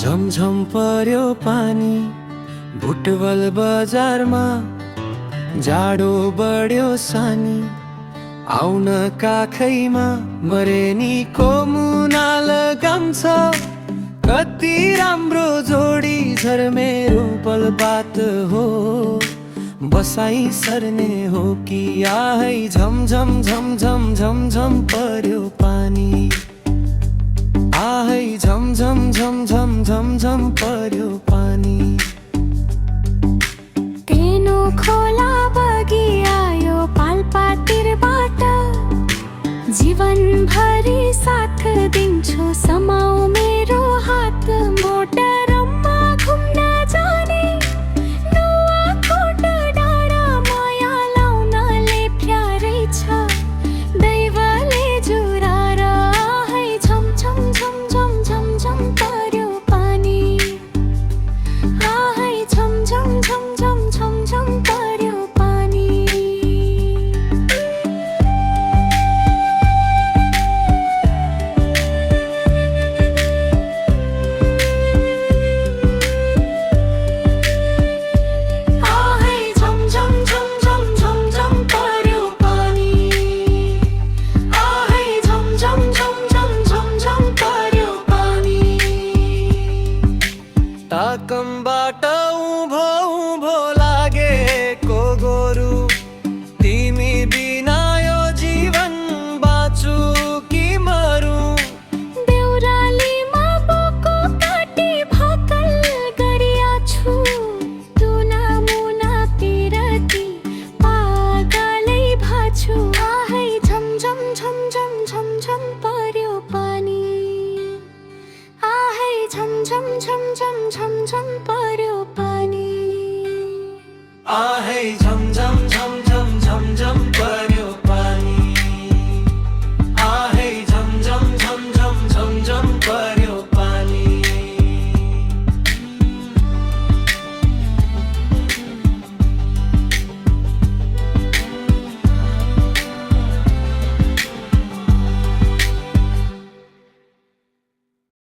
झमझम पर्यो पानी बुटवल बजारमा, जाडो बढ्यो सानी आउन काखैमा। मरेनीको मुना लगाउँछ, कति राम्रो जोडी झरमेरो पलपात हो। बसाई सर्ने हो कि आहै झमझम झमझम झमझम पर्यो पानी, आहै झमझम झमझम झमझम पर्यो पानी। तेनो खोला बगी आयो पाल्पातिरबाट, जीवनभरि साथ दिन्छु समाऊ मेरो हात। मोटरमा घुम्न जाने नुवाकोट डाँडा, माया लाउनले प्यारै छ दैवले जुराएर। आहै झमझम झमझम झमझम पर्यो पानी, आहै झमझम झमझम झमझम पर्यो पानी। ताकमबाट उँभो उँभो लागेको गोरु, तिमी बिना यो जीवन बाँचु कि मरु। देउरालीमा बोको काटी भाकल गरिया छु, तुना मुना पिरती पागलै भाछु। आहै झमझम झमझम झमझम पर्यो पानी, आहै झमझम झमझम झमझम पर्यो पानी, आहै झमझम